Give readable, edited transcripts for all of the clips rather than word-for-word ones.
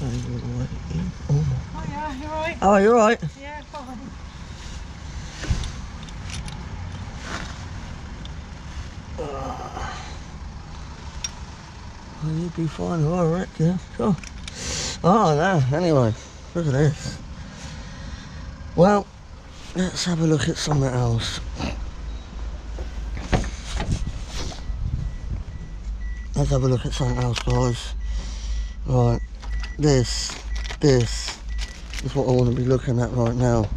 Oh yeah, you alright? Oh, you're right. Yeah, fine. Well, you'd be fine, I reckon. Sure. Oh, no. Anyway, look at this. Well, let's have a look at something else. Let's have a look at something else, guys. Right, this is what I want to be looking at right now.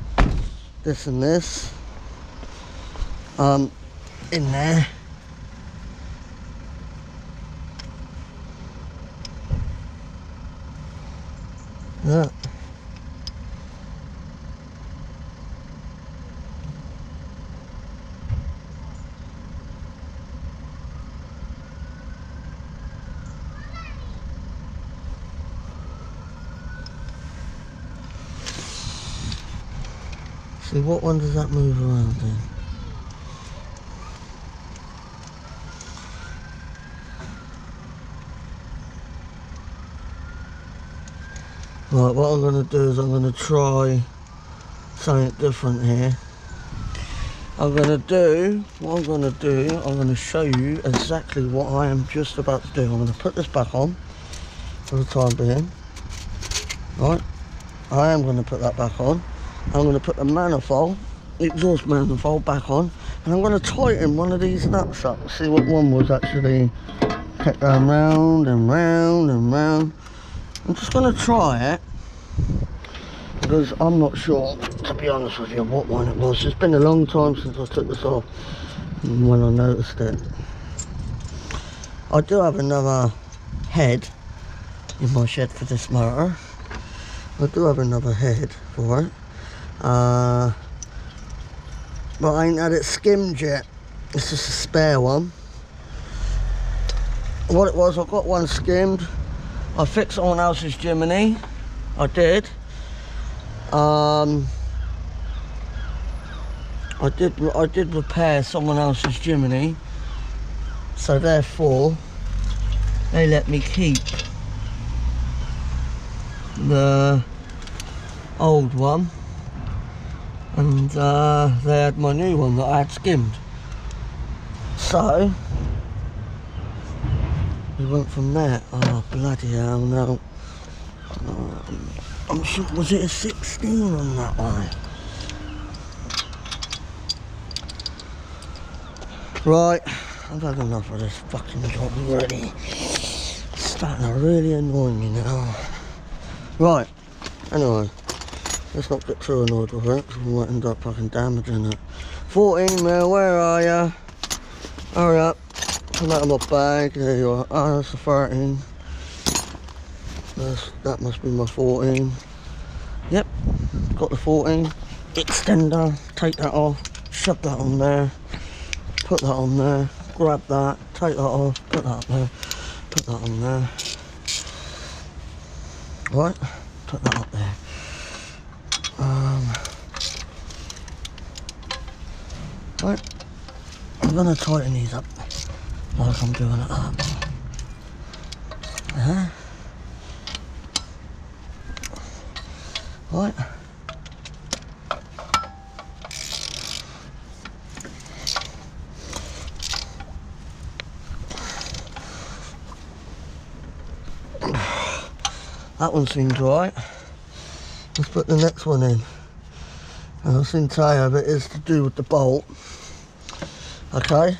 This and this, in there. Yeah. See, what one does that move around in? Right, what I'm going to do is I'm going to try something different here. I'm going to show you exactly what I am just about to do. I'm going to put this back on for the time being. Right, I am going to put that back on. I'm going to put the manifold, the exhaust manifold back on, and I'm going to tighten one of these nuts up. See what one was actually kept going round and round and round. I'm just going to try it because I'm not sure, to be honest with you, what one it was. It's been a long time since I took this off when I noticed it. I do have another head in my shed for this motor. I do have another head for it. But I ain't had it skimmed yet. It's just a spare one. What it was, I got one skimmed. I fixed someone else's Jimny. I did. I did repair someone else's Jimny. So therefore, they let me keep the old one. And they had my new one that I had skimmed. So we went from there. Oh bloody hell no. I'm sure, was it a 16 on that one? Right, I've had enough of this fucking job already. It's starting to really annoy me now. Right, anyway. Let's not get too annoyed with it, because we might end up fucking damaging it. 14 mil, where are ya? Hurry up. Come out of my bag. There you are. Oh, that's a 13. That must be my 14. Yep, got the 14. Extender. Take that off. Shove that on there. Put that on there. Grab that. Take that off. Put that up there. Put that on there. Right. Put that up there. Right, I'm going to tighten these up like I'm doing it up. Right. That one seems right. Let's put the next one in. And I'll soon tell you if it is to do with the bolt. Okay.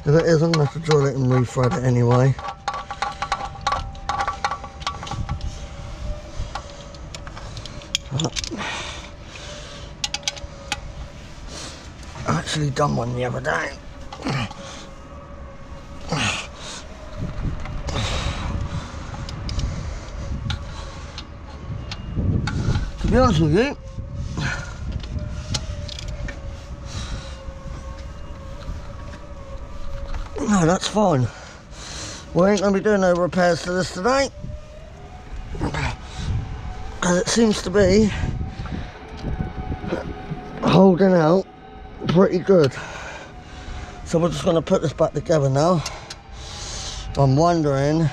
If it is, I'm going to have to drill it and re-thread it anyway. I actually done one the other day. To be honest with you, no, that's fine. We ain't going to be doing no repairs to this today, because it seems to be holding out pretty good. So we're just going to put this back together now. I'm wondering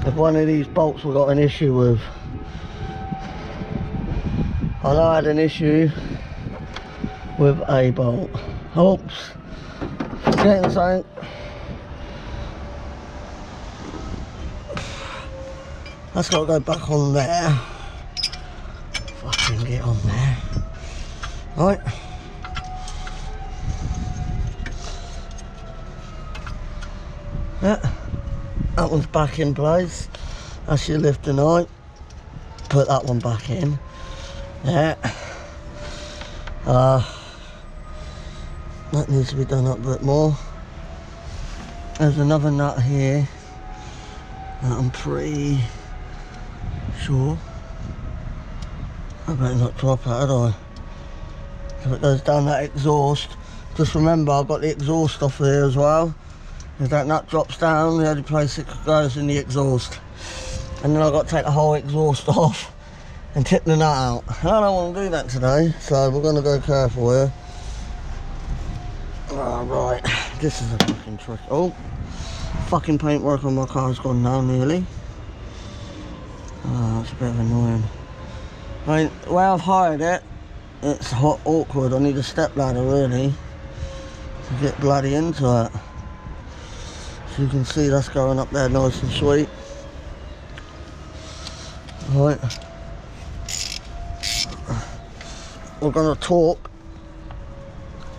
if one of these bolts we got an issue with. I know I had an issue with a bolt. Oops, forgetting something. That's got to go back on there. Fucking get on there. Right. Yeah, that one's back in place. That's your lift tonight. Put that one back in. Yeah. That needs to be done up a bit more. There's another nut here that I'm pretty sure I better not drop it, had I? If it goes down that exhaust, just remember I've got the exhaust off here as well. If that nut drops down, the only place it goes in the exhaust. And then I've got to take the whole exhaust off and tip the nut out. And I don't want to do that today, so we're going to go careful here. Right, this is a fucking trick. Oh, fucking paintwork on my car's gone now nearly. Oh, that's a bit annoying. I mean, the way I've hired it, it's hot awkward. I need a step ladder really to get bloody into it. So you can see that's going up there nice and sweet. Right. We're gonna talk.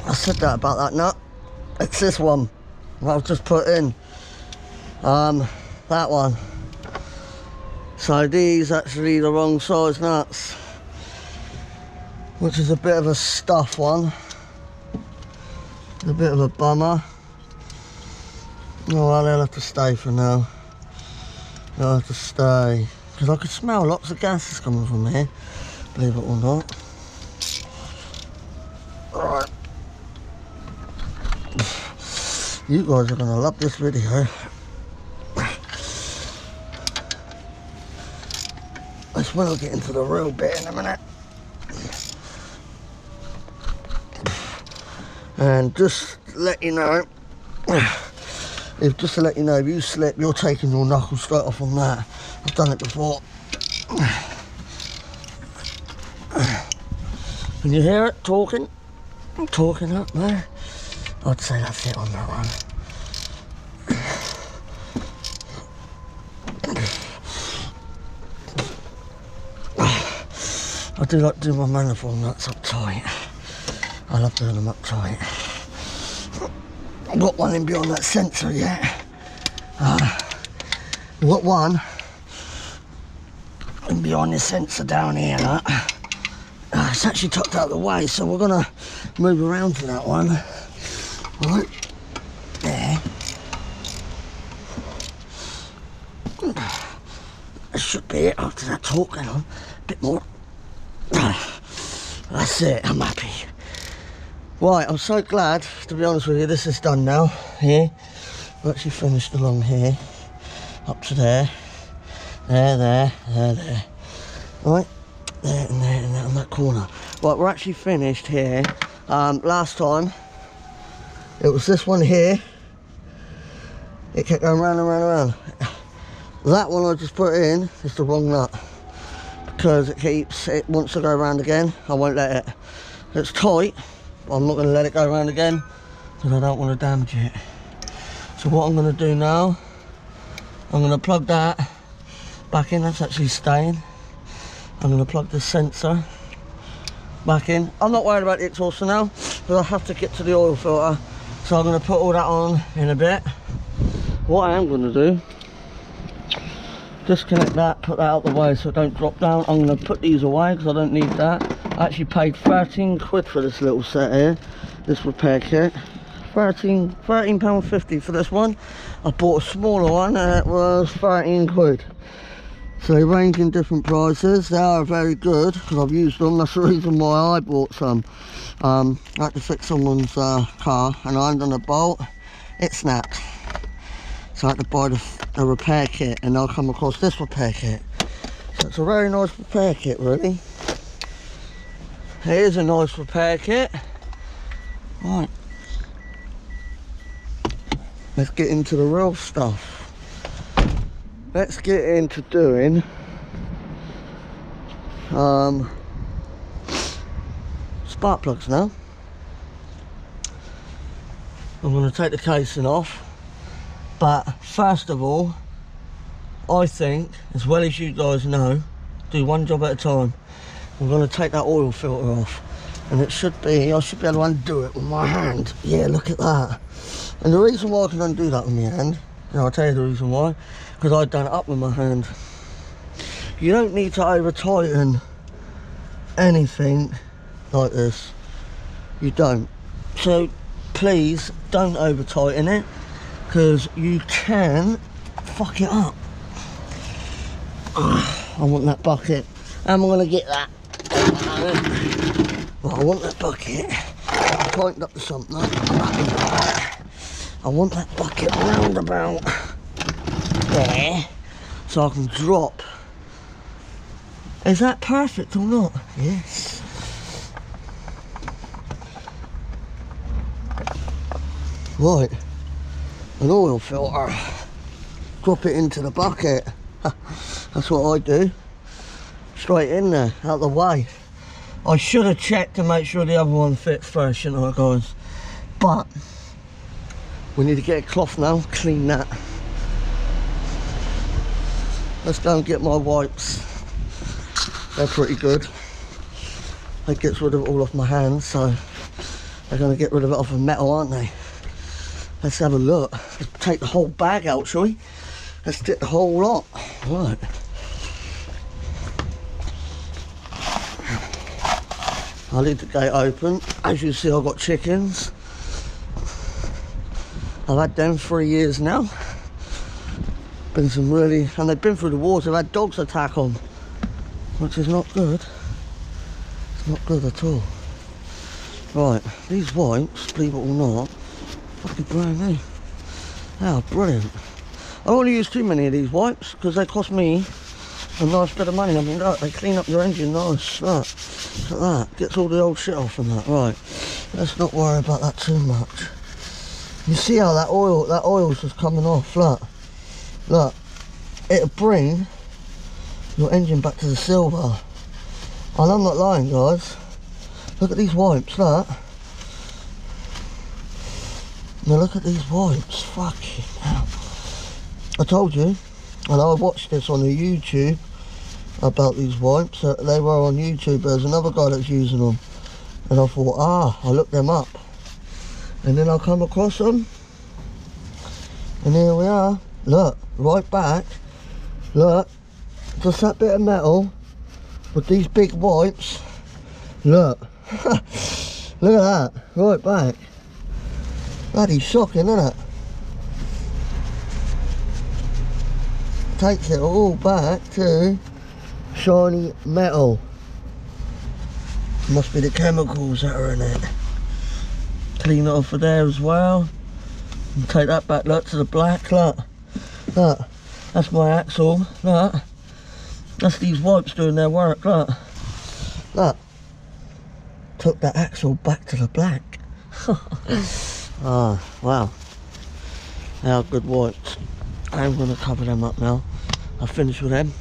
I said that about that nut. It's this one that I've just put in. That one. So these actually the wrong size nuts, which is a bit of a stuff one. A bit of a bummer. Oh well, they'll have to stay for now. They'll have to stay. Because I could smell lots of gases coming from here, believe it or not. Alright. You guys are going to love this video. That's when I'll get into the real bit in a minute. And just to let you know, if you slip, you're taking your knuckles straight off on that. I've done it before. Can you hear it talking? I'm talking up there. I'd say that's it on that one. I do like to do my manifold nuts up tight. I love doing them up tight. I've got one in beyond that sensor yet. I've got one in beyond this sensor down here. It's actually tucked out of the way, so we're gonna move around to that one. Right there. That should be it after that talk. Hang on, a bit more. That's it, I'm happy. Right, I'm so glad, to be honest with you, this is done now. Here, we're actually finished along here, up to there. There. Right, there and there on that corner. Right, we're actually finished here. Last time, it was this one here. It kept going round and round and round. That one I just put in is the wrong nut. Because it wants to go around again, I won't let it. It's tight, but I'm not going to let it go around again because I don't want to damage it. So what I'm going to do now, I'm going to plug that back in. That's actually staying. I'm going to plug the sensor back in. I'm not worried about the exhaust for now because I have to get to the oil filter, so I'm going to put all that on in a bit. What I am going to do, disconnect that, put that out the way so it don't drop down. I'm going to put these away because I don't need that. I actually paid 13 quid for this little set here, this repair kit. £13.50 for this one. I bought a smaller one and it was 13 quid. So they range in different prices. They are very good because I've used them. That's the reason why I bought some. I had to fix someone's car and I undone a bolt. It snapped. So I had to buy the repair kit, and I'll come across this repair kit. So it's a very nice repair kit, really. It is a nice repair kit. Right. Let's get into the real stuff. let's get into doing spark plugs now. I'm going to take the casing off, but first of all, I think, as well as you guys know, do one job at a time. I'm going to take that oil filter off, and it should be, I should be able to undo it with my hand. Yeah, look at that. And the reason why I can undo that with my hand, and I'll tell you the reason why, because I've done it up with my hand. You don't need to over tighten anything like this. You don't. So please don't over tighten it, because you can fuck it up. I want that bucket. How am I going to get that? Well, I want that bucket tightened up to something. I want that bucket round about there, so I can drop. Is that perfect or not? Yes. Right, an oil filter. Drop it into the bucket. That's what I do. Straight in there, out the way. I should have checked to make sure the other one fits first, shouldn't I, guys? But we need to get a cloth now, clean that. Let's go and get my wipes. They're pretty good. That gets rid of it all off my hands, so they're going to get rid of it off of metal, aren't they? Let's have a look. Let's take the whole bag out, shall we? Let's get the whole lot. Right. I'll leave the gate open. As you see, I've got chickens. I've had them 3 years now. Been some really, and they've been through the wars. They've had dogs attack them, which is not good. It's not good at all. Right, these wipes, believe it or not, fucking brand new. They are brilliant. I don't want to use too many of these wipes because they cost me a nice bit of money. I mean, look, they clean up your engine nice. Look at that. Gets all the old shit off and that. Right, let's not worry about that too much. You see how that oil's just coming off. Look, look. It'll bring your engine back to the silver. And I'm not lying, guys. Look at these wipes. Look. Now look at these wipes. Fucking hell. I told you, and I watched this on the YouTube about these wipes. They were on YouTube. There's another guy that's using them, and I thought, I looked them up, and then I come across them, and here we are. Look, right back. Look, just that bit of metal with these big wipes. Look, look at that, right back. Bloody shocking, isn't it? Takes it all back to shiny metal. Must be the chemicals that are in it. Clean it off of there as well. And take that back, look, to the black. Look, look, that's my axle. Look, that's these wipes doing their work. Look, look, took that axle back to the black. Ah, wow, how good wipes. I'm going to cover them up now. I've finished with them,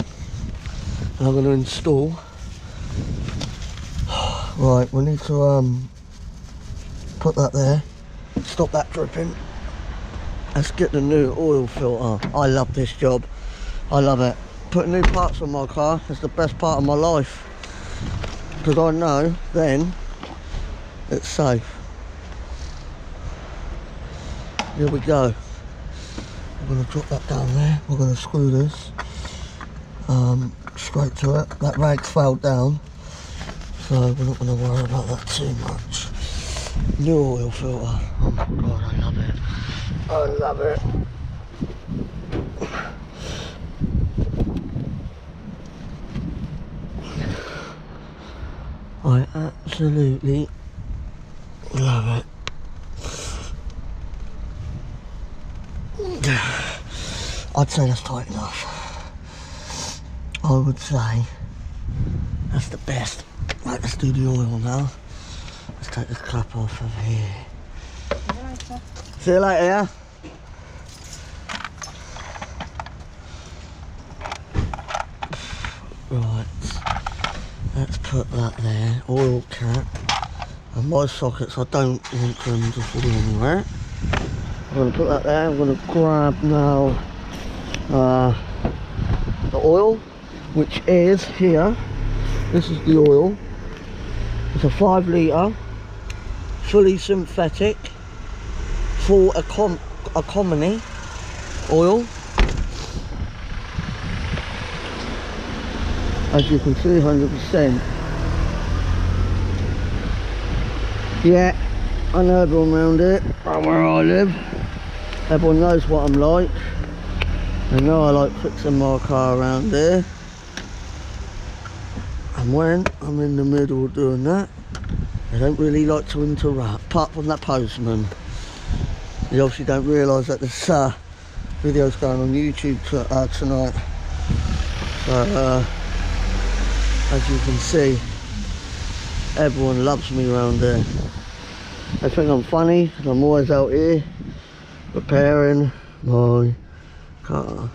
and I'm going to install. Right, we need to put that there, stop that dripping. Let's get the new oil filter. I love this job, I love it. Putting new parts on my car is the best part of my life, because I know then it's safe. Here we go. I'm going to drop that down there. We're going to screw this straight to it. That rag's fell down, so we're not going to worry about that too much. New oil filter. Oh my god, I love it. I love it. I absolutely love it. I'd say that's tight enough. I would say that's the best. Right, let's do the oil now. Let's take this cap off of here. See you later. See you later, yeah? Right, let's put that there, oil cap. And my sockets, I don't want them to fall anywhere. I'm going to put that there. I'm going to grab now the oil, which is here. This is the oil. It's a 5 litre, fully synthetic, full economy oil. As you can see, 100%. Yeah, I know everyone around here, where I live. Everyone knows what I'm like. They know I like fixing my car around here. And when I'm in the middle of doing that, they don't really like to interrupt, apart from that postman. You obviously don't realise that this video's going on YouTube tonight. So, as you can see, everyone loves me around there. They think I'm funny because I'm always out here repairing my car.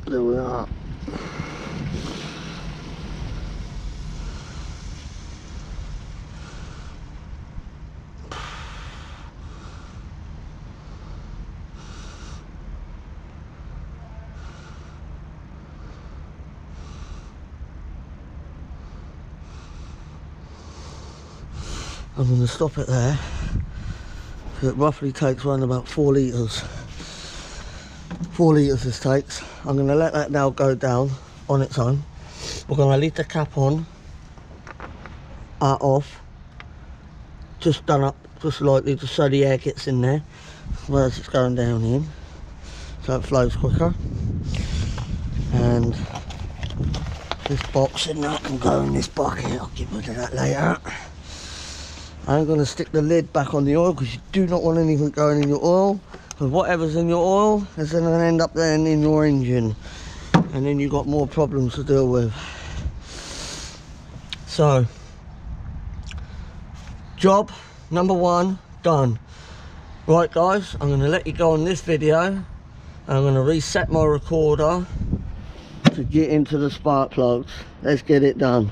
There we are. I'm going to stop it there. It roughly takes around about 4 litres. 4 litres this takes. I'm going to let that now go down on its own. We're going to leave the cap on, off, just done up just slightly, just so the air gets in there, whereas it's going down in, so it flows quicker. And this box in that can go in this bucket. I'll get rid of that later. I'm going to stick the lid back on the oil because you do not want anything going in your oil, because whatever's in your oil is then going to end up then in your engine, and then you've got more problems to deal with. So, job number 1 done. Right guys, I'm going to let you go on this video. I'm going to reset my recorder to get into the spark plugs. Let's get it done.